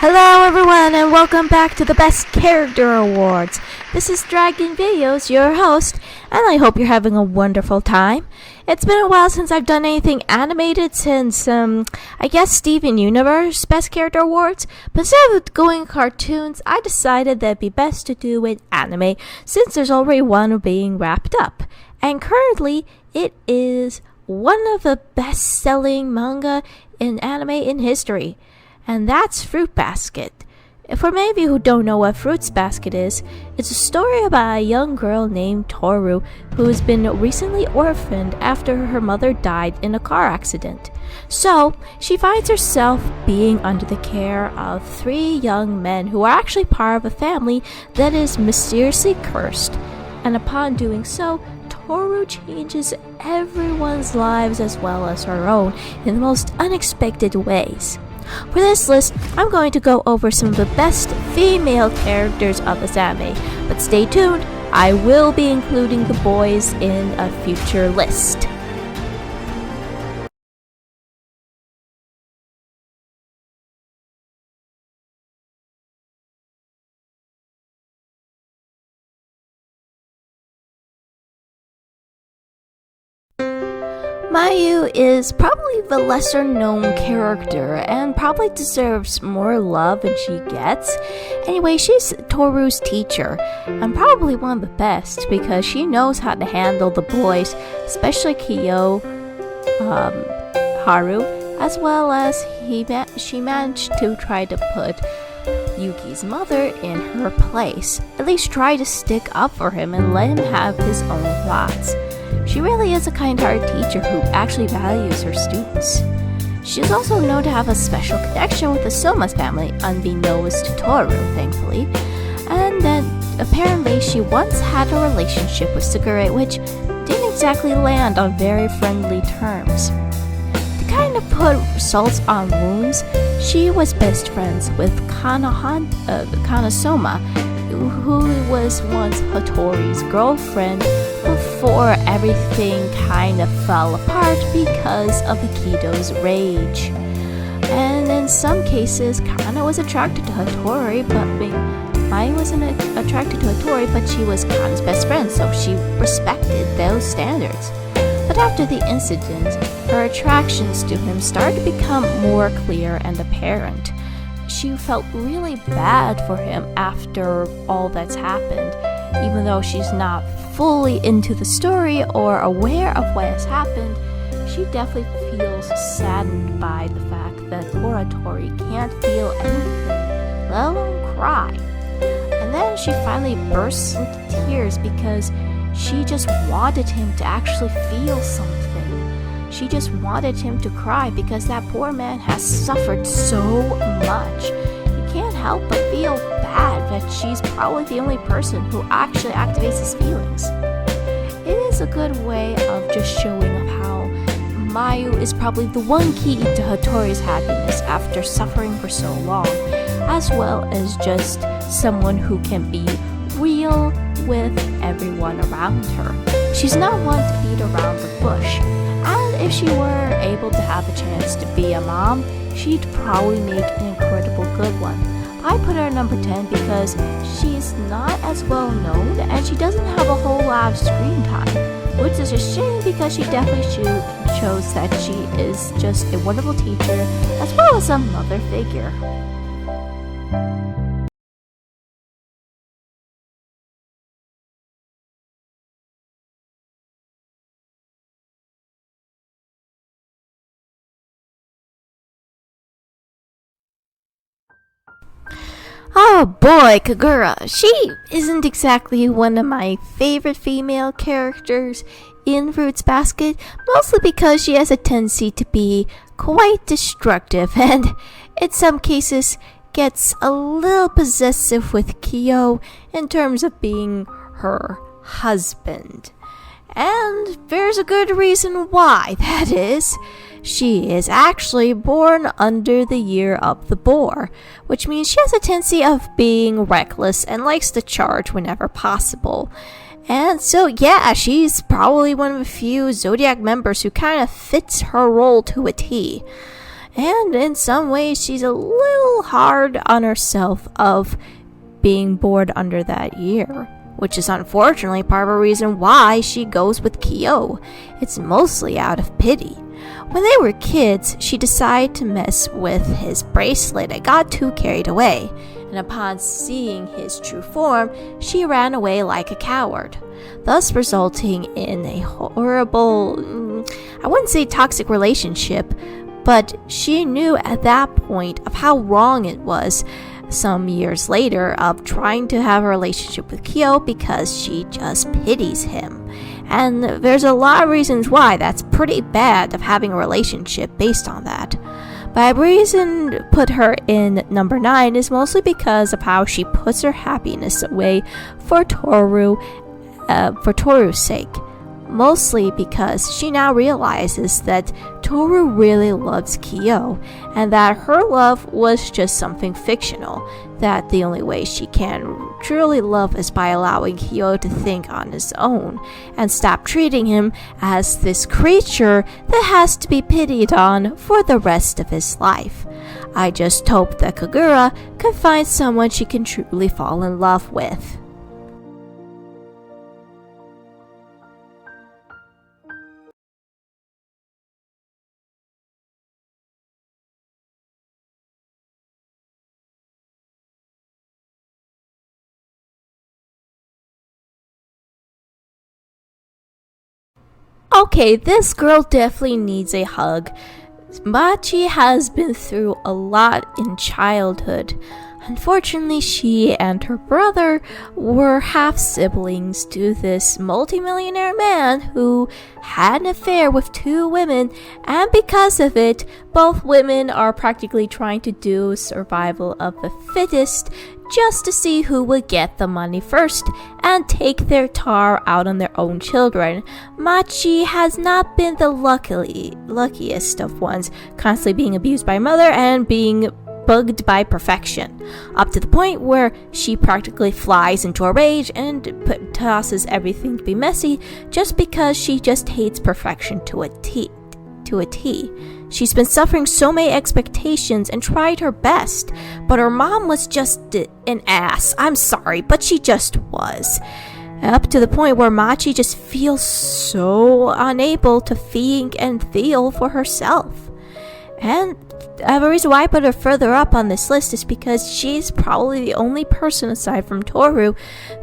Hello everyone and welcome back to the Best Character Awards. This is Dragon Videos, your host, and I hope you're having a wonderful time. It's been a while since I've done anything animated since, I guess Steven Universe Best Character Awards, but instead of going cartoons, I decided that it'd be best to do an anime since there's already one being wrapped up. And currently, it is one of the best-selling manga in anime in history. And that's Fruit Basket. For many of you who don't know what Fruit Basket is, it's a story about a young girl named Toru who has been recently orphaned after her mother died in a car accident. So, she finds herself being under the care of 3 young men who are actually part of a family that is mysteriously cursed. And upon doing so, Toru changes everyone's lives as well as her own in the most unexpected ways. For this list, I'm going to go over some of the best female characters of this anime, but stay tuned, I will be including the boys in a future list. Mayu is probably the lesser known character and probably deserves more love than she gets. Anyway, she's Toru's teacher and probably one of the best because she knows how to handle the boys, especially Kyo, Haru, as well as she managed to try to put Yuki's mother in her place. At least try to stick up for him and let him have his own thoughts. She really is a kind-hearted teacher who actually values her students. She is also known to have a special connection with the Soma's family, unbeknownst to Toru, thankfully. And then, apparently, she once had a relationship with Sugure, which didn't exactly land on very friendly terms. To kind of put salt on wounds, she was best friends with Kanasoma, who was once Hattori's girlfriend before everything kind of fell apart because of Akido's rage. And in some cases, Kana was attracted to Hattori, but Mai wasn't attracted to Hattori, but she was Kana's best friend, so she respected those standards. But after the incident, her attractions to him started to become more clear and apparent. She felt really bad for him after all that's happened, even though she's not fully into the story or aware of what has happened. She definitely feels saddened by the fact that Tori can't feel anything, let alone cry. And then she finally bursts into tears because she just wanted him to actually feel something. She just wanted him to cry because that poor man has suffered so much. You can't help but feel bad that she's probably the only person who actually activates his feelings. It is a good way of just showing up how Mayu is probably the one key to Hattori's happiness after suffering for so long, as well as just someone who can be real with everyone around her. She's not one to beat around the bush, and if she were able to have a chance to be a mom, she'd probably make an incredible good one. I put her at number 10 because she's not as well known and she doesn't have a whole lot of screen time, which is a shame because she definitely shows that she is just a wonderful teacher as well as a mother figure. Oh boy, Kagura. She isn't exactly one of my favorite female characters in Fruits Basket, mostly because she has a tendency to be quite destructive and, in some cases, gets a little possessive with Kyo in terms of being her husband. And there's a good reason why, that is. She is actually born under the year of the boar, which means she has a tendency of being reckless and likes to charge whenever possible. And so, yeah, she's probably one of the few Zodiac members who kind of fits her role to a T. And in some ways, she's a little hard on herself of being born under that year, which is unfortunately part of the reason why she goes with Kyo. It's mostly out of pity. When they were kids, she decided to mess with his bracelet and got too carried away, and upon seeing his true form, she ran away like a coward, thus resulting in a horrible, I wouldn't say toxic relationship, but she knew at that point of how wrong it was some years later of trying to have a relationship with Kyo because she just pities him. And there's a lot of reasons why that's pretty bad of having a relationship based on that. But the reason to put her in number 9 is mostly because of how she puts her happiness away for Toru's sake. Mostly because she now realizes that Toru really loves Kyo, and that her love was just something fictional, that the only way she can truly love is by allowing Kyo to think on his own, and stop treating him as this creature that has to be pitied on for the rest of his life. I just hope that Kagura can find someone she can truly fall in love with. Okay, this girl definitely needs a hug. Machi has been through a lot in childhood. Unfortunately, she and her brother were half-siblings to this multimillionaire man who had an affair with 2 women, and because of it, both women are practically trying to do survival of the fittest just to see who would get the money first and take their tar out on their own children. Machi has not been the luckiest of ones, constantly being abused by her mother and being bugged by perfection, up to the point where she practically flies into a rage and tosses everything to be messy just because she just hates perfection to a T. She's been suffering so many expectations and tried her best, but her mom was just an ass. I'm sorry, but she just was. Up to the point where Machi just feels so unable to think and feel for herself. And the reason why I put her further up on this list is because she's probably the only person aside from Toru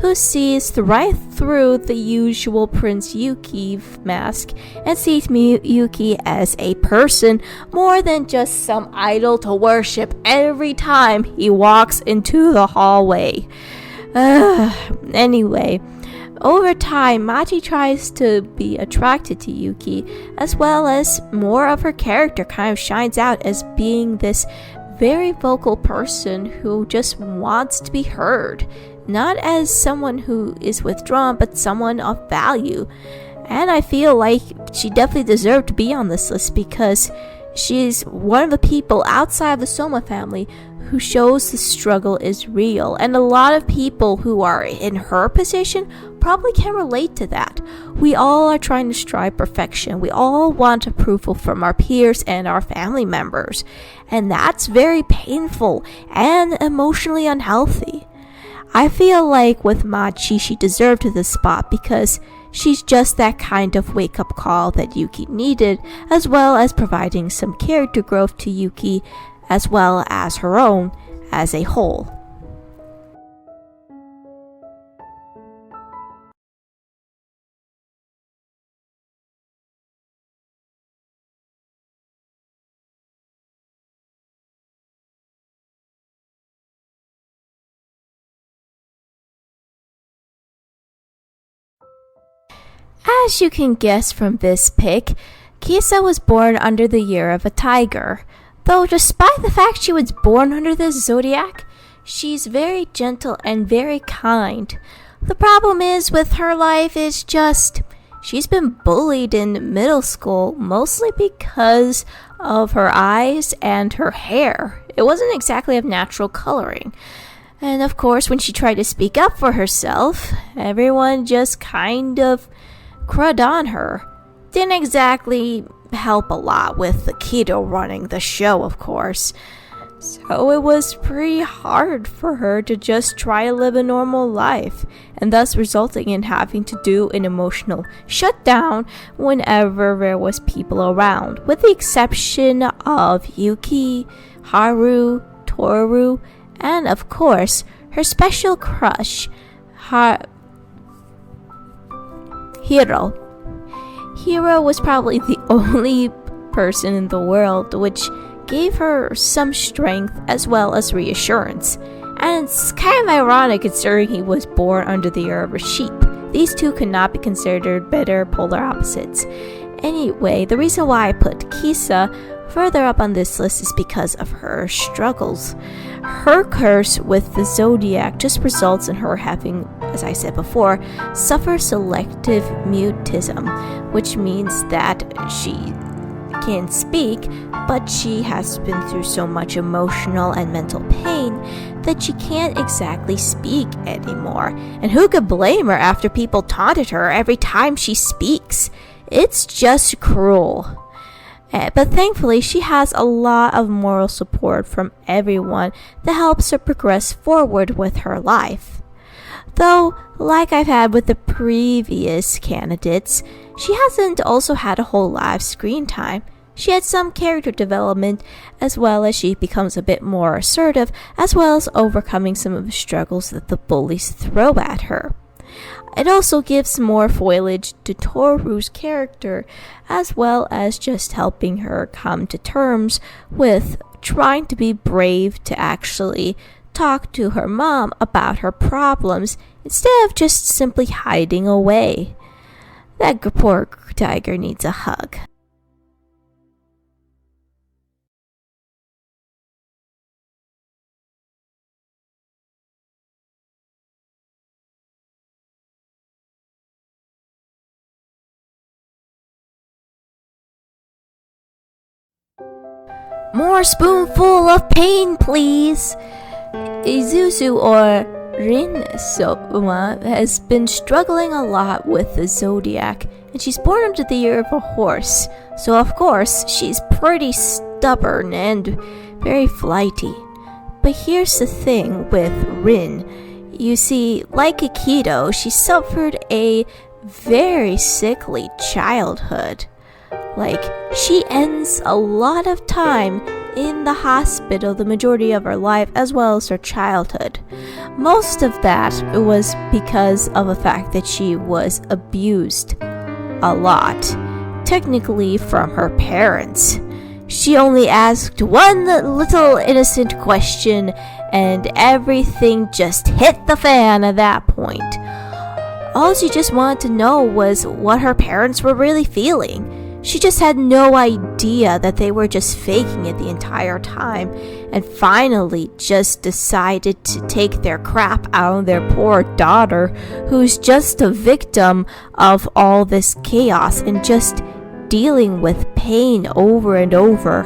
who sees right through the usual Prince Yuki mask and sees Yuki as a person more than just some idol to worship every time he walks into the hallway. Anyway, over time, Machi tries to be attracted to Yuki, as well as more of her character kind of shines out as being this very vocal person who just wants to be heard, not as someone who is withdrawn, but someone of value. And I feel like she definitely deserved to be on this list because she's one of the people outside of the Soma family who shows the struggle is real, and a lot of people who are in her position probably can relate to that. We all are trying to strive perfection. We all want approval from our peers and our family members, and that's very painful and emotionally unhealthy. I feel like with Machi, she deserved this spot because she's just that kind of wake-up call that Yuki needed, as well as providing some character growth to Yuki as well as her own as a whole. As you can guess from this pic, Kisa was born under the year of a tiger. Though despite the fact she was born under this zodiac, she's very gentle and very kind. The problem is with her life is just she's been bullied in middle school mostly because of her eyes and her hair. It wasn't exactly of natural coloring. And of course, when she tried to speak up for herself, everyone just kind of crud on her. Didn't exactly help a lot with the Kido running the show, of course. So it was pretty hard for her to just try to live a normal life, and thus resulting in having to do an emotional shutdown whenever there was people around, with the exception of Yuki, Haru, Toru, and of course her special crush, Hiro. Hiro was probably the only person in the world which gave her some strength as well as reassurance. And it's kind of ironic considering he was born under the year of a sheep. These two could not be considered bitter polar opposites. Anyway, the reason why I put Kisa further up on this list is because of her struggles. Her curse with the zodiac just results in her having, as I said before, suffer selective mutism, which means that she can speak, but she has been through so much emotional and mental pain that she can't exactly speak anymore. And who could blame her after people taunted her every time she speaks? It's just cruel. But thankfully, she has a lot of moral support from everyone that helps her progress forward with her life. Though, like I've had with the previous candidates, she hasn't also had a whole lot of screen time. She had some character development, as well as she becomes a bit more assertive, as well as overcoming some of the struggles that the bullies throw at her. It also gives more foliage to Toru's character, as well as just helping her come to terms with trying to be brave to actually talk to her mom about her problems instead of just simply hiding away. That poor tiger needs a hug. More spoonful of pain, please. Izuzu or Rin-soma has been struggling a lot with the zodiac, and she's born under the year of a horse, so of course she's pretty stubborn and very flighty. But here's the thing with Rin. You see, like Aikido, she suffered a very sickly childhood. Like, she ends a lot of time in the hospital the majority of her life as well as her childhood. Most of that was because of the fact that she was abused a lot, technically from her parents. She only asked one little innocent question and everything just hit the fan at that point. All she just wanted to know was what her parents were really feeling. She just had no idea that they were just faking it the entire time, and finally just decided to take their crap out of their poor daughter, who's just a victim of all this chaos and just dealing with pain over and over.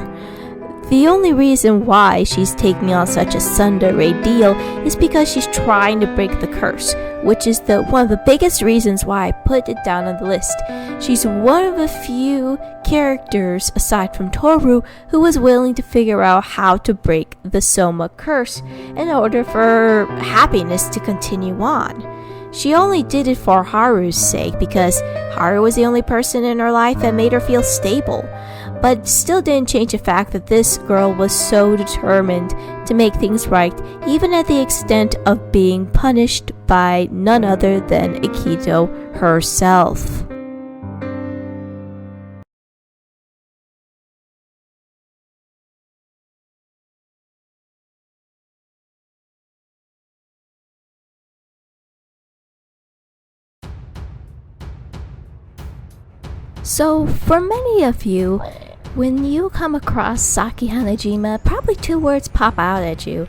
The only reason why she's taking on such a tsundere deal is because she's trying to break the curse, which is one of the biggest reasons why I put it down on the list. She's one of the few characters, aside from Toru, who was willing to figure out how to break the Soma curse in order for happiness to continue on. She only did it for Haru's sake because Haru was the only person in her life that made her feel stable, but still didn't change the fact that this girl was so determined to make things right, even at the extent of being punished by none other than Akito herself. So, for many of you, when you come across Saki Hanajima, probably two words pop out at you.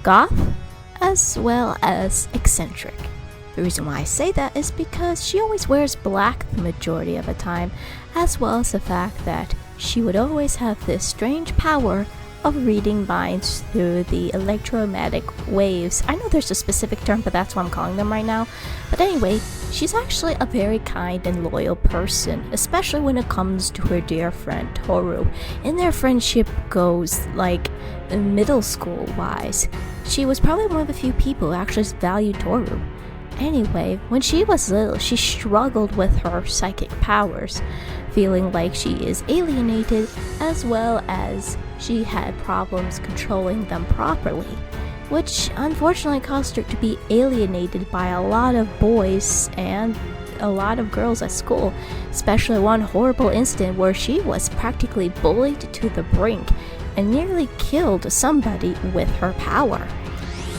Goth, as well as eccentric. The reason why I say that is because she always wears black the majority of the time, as well as the fact that she would always have this strange power of reading minds through the electromagnetic waves. I know there's a specific term, but that's what I'm calling them right now. But anyway, she's actually a very kind and loyal person, especially when it comes to her dear friend Toru. And their friendship goes like middle school wise. She was probably one of the few people who actually valued Toru. Anyway, when she was little, she struggled with her psychic powers, feeling like she is alienated, as well as she had problems controlling them properly, which unfortunately caused her to be alienated by a lot of boys and a lot of girls at school, especially one horrible incident where she was practically bullied to the brink and nearly killed somebody with her power.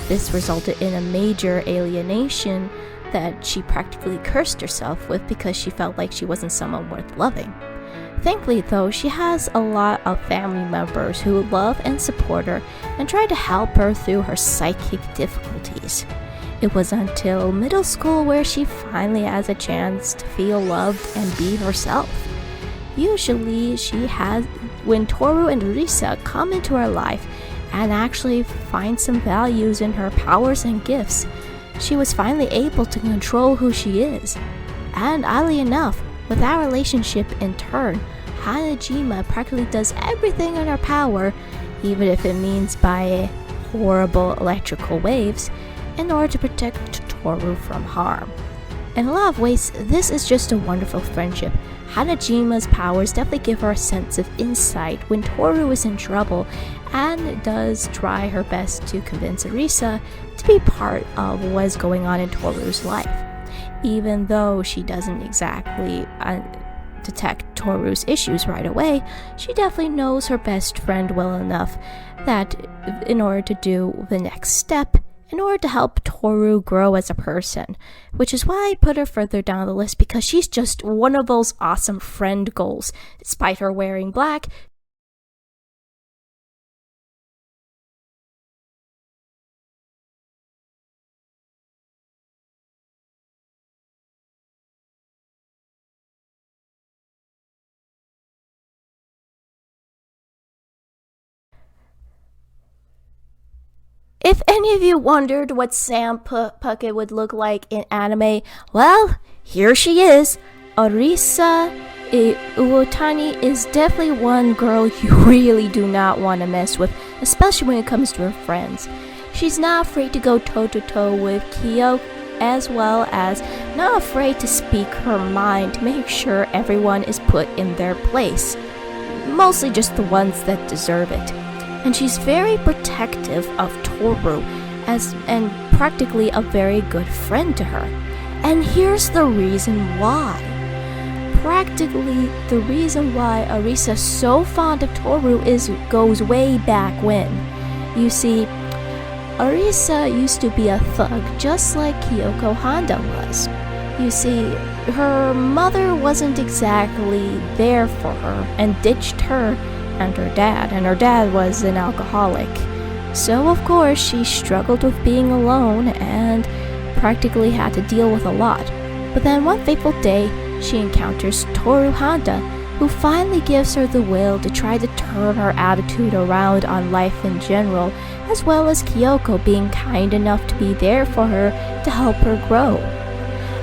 This resulted in a major alienation that she practically cursed herself with because she felt like she wasn't someone worth loving. Thankfully though, she has a lot of family members who love and support her and try to help her through her psychic difficulties. It was until middle school where she finally has a chance to feel loved and be herself. Usually when Toru and Risa come into her life and actually find some values in her powers and gifts, she was finally able to control who she is. And oddly enough, with our relationship in turn, Hanajima practically does everything in her power, even if it means by horrible electrical waves, in order to protect Toru from harm. In a lot of ways, this is just a wonderful friendship. Hanajima's powers definitely give her a sense of insight when Toru is in trouble, and does try her best to convince Arisa to be part of what is going on in Toru's life. Even though she doesn't exactly detect Toru's issues right away, she definitely knows her best friend well enough that in order to do the next step, in order to help Toru grow as a person, which is why I put her further down the list, because she's just one of those awesome friend goals. Despite her wearing black, if any of you wondered what Sam Puckett would look like in anime, well, here she is. Arisa Uotani is definitely one girl you really do not want to mess with, especially when it comes to her friends. She's not afraid to go toe-to-toe with Kyo, as well as not afraid to speak her mind to make sure everyone is put in their place. Mostly just the ones that deserve it. And she's very protective of Toru, and practically a very good friend to her. And here's the reason why. Practically, the reason why Arisa's so fond of Toru goes way back when. You see, Arisa used to be a thug just like Kyoko Honda was. You see, her mother wasn't exactly there for her and ditched her and her dad was an alcoholic. So of course she struggled with being alone and practically had to deal with a lot. But then one fateful day, she encounters Toru Honda, who finally gives her the will to try to turn her attitude around on life in general, as well as Kyoko being kind enough to be there for her to help her grow.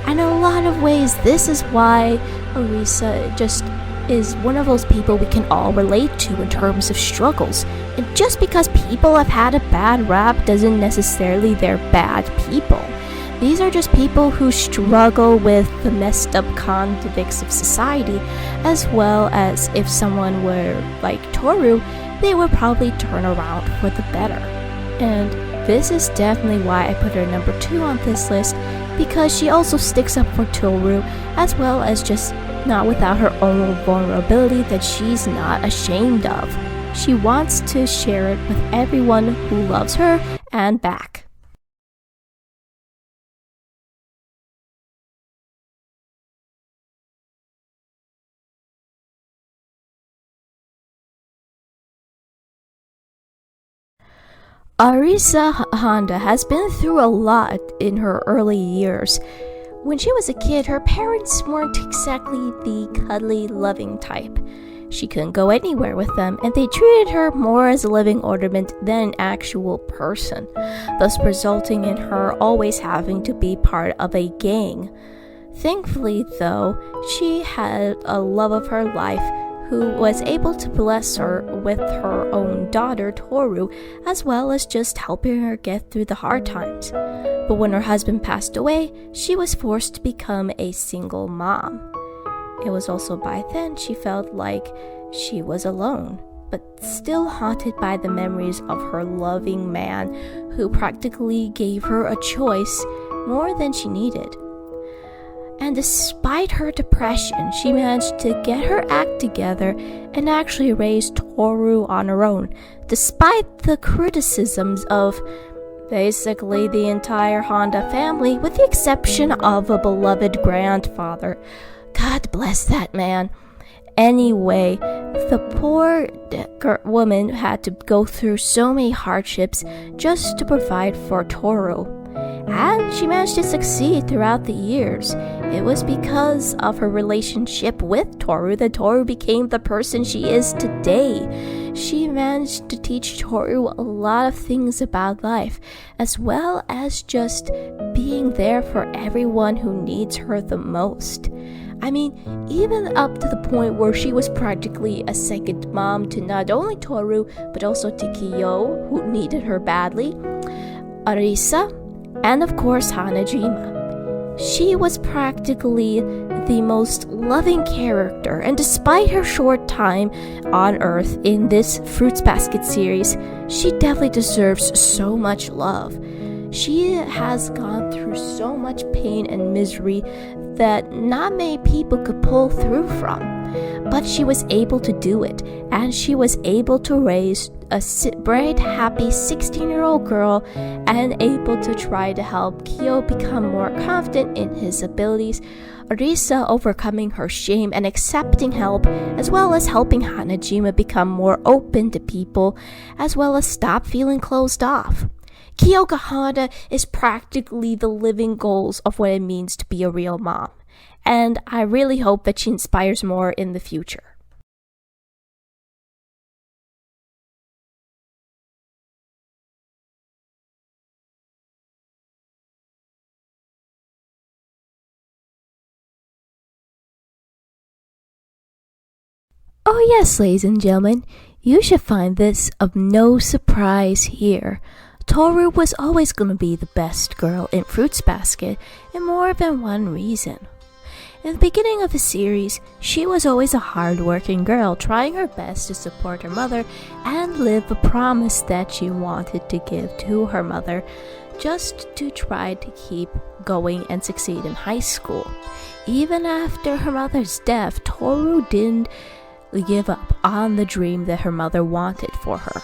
And in a lot of ways, this is why Arisa just is one of those people we can all relate to in terms of struggles. And just because people have had a bad rap doesn't necessarily they're bad people. These are just people who struggle with the messed up conflicts of society, as well as if someone were like Toru, they would probably turn around for the better. And this is definitely why I put her number 2 on this list, because she also sticks up for Toru, as well as just not without her own vulnerability that she's not ashamed of. She wants to share it with everyone who loves her and back. Arisa Honda has been through a lot in her early years. When she was a kid, her parents weren't exactly the cuddly, loving type. She couldn't go anywhere with them, and they treated her more as a living ornament than an actual person, thus resulting in her always having to be part of a gang. Thankfully, though, she had a love of her life who was able to bless her with her own daughter, Toru, as well as just helping her get through the hard times. But when her husband passed away, she was forced to become a single mom. It was also by then she felt like she was alone, but still haunted by the memories of her loving man who practically gave her a choice more than she needed. And despite her depression, she managed to get her act together and actually raise Toru on her own, despite the criticisms of basically the entire Honda family, with the exception of a beloved grandfather. God bless that man. Anyway, the poor woman had to go through so many hardships just to provide for Toru. And she managed to succeed throughout the years. It was because of her relationship with Toru that Toru became the person she is today. She managed to teach Toru a lot of things about life, as well as just being there for everyone who needs her the most. I mean, even up to the point where she was practically a second mom to not only Toru, but also to Kiyo, who needed her badly, Arisa, and of course Hanajima. She was practically the most loving character, and despite her short time on Earth in this Fruits Basket series, she definitely deserves so much love. She has gone through so much pain and misery that not many people could pull through from. But she was able to do it, and she was able to raise a bright, happy 16-year-old girl and able to try to help Kyo become more confident in his abilities, Arisa overcoming her shame and accepting help, as well as helping Hanajima become more open to people, as well as stop feeling closed off. Kyoka Honda is practically the living goals of what it means to be a real mom, and I really hope that she inspires more in the future. Oh yes, ladies and gentlemen, you should find this of no surprise here. Toru was always going to be the best girl in Fruits Basket, in more than one reason. In the beginning of the series, she was always a hard-working girl, trying her best to support her mother and live a promise that she wanted to give to her mother, just to try to keep going and succeed in high school. Even after her mother's death, Toru didn't give up on the dream that her mother wanted for her,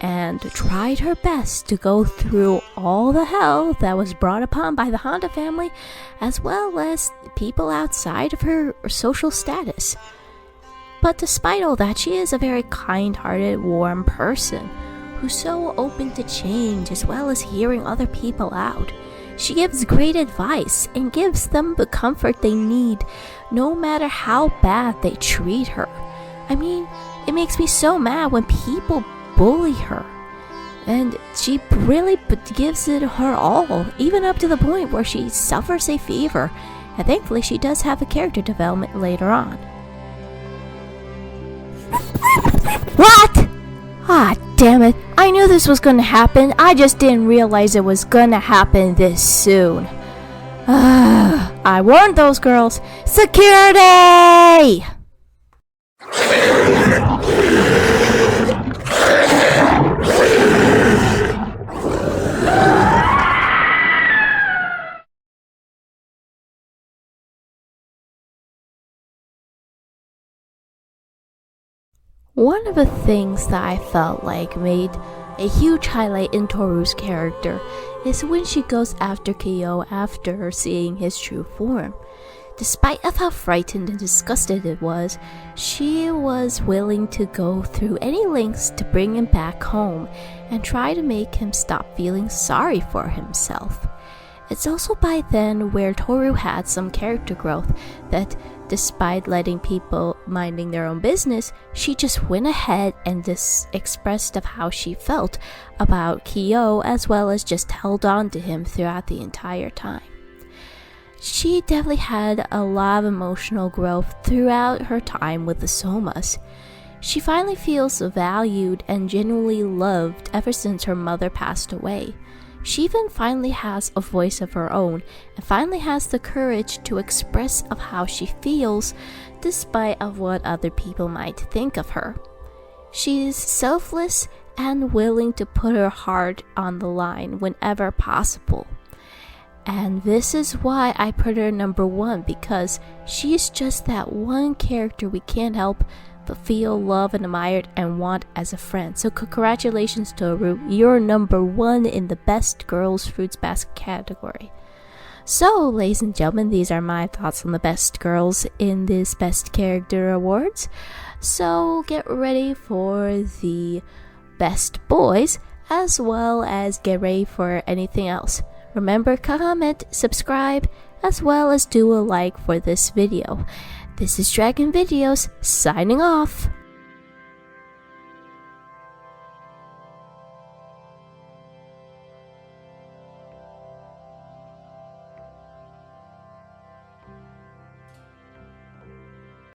and tried her best to go through all the hell that was brought upon by the Honda family, as well as people outside of her social status. But despite all that, she is a very kind-hearted, warm person who who's so open to change as well as hearing other people out. She gives great advice and gives them the comfort they need, no matter how bad they treat her. I mean, it makes me so mad when people bully her. And she really gives it her all, even up to the point where she suffers a fever. And thankfully, she does have a character development later on. What? Ah, damn it. I knew this was gonna happen. I just didn't realize it was gonna happen this soon. I warned those girls. Security! One of the things that I felt like made a huge highlight in Toru's character is when she goes after Kyo after seeing his true form. Despite of how frightened and disgusted it was, she was willing to go through any lengths to bring him back home and try to make him stop feeling sorry for himself. It's also by then where Toru had some character growth that despite letting people minding their own business, she just went ahead and expressed of how she felt about Kyo as well as just held on to him throughout the entire time. She definitely had a lot of emotional growth throughout her time with the Somas. She finally feels valued and genuinely loved ever since her mother passed away. She even finally has a voice of her own and finally has the courage to express of how she feels despite of what other people might think of her. She is selfless and willing to put her heart on the line whenever possible. And this is why I put her number 1, because she's just that one character we can't help but feel loved and admired and want as a friend. So congratulations, Toru, you're number 1 in the best girls fruits basket category. So ladies and gentlemen, these are my thoughts on the best girls in this best character awards. So get ready for the best boys as well as get ready for anything else. Remember, comment, subscribe, as well as do a like for this video. This is Dragon Videos, signing off.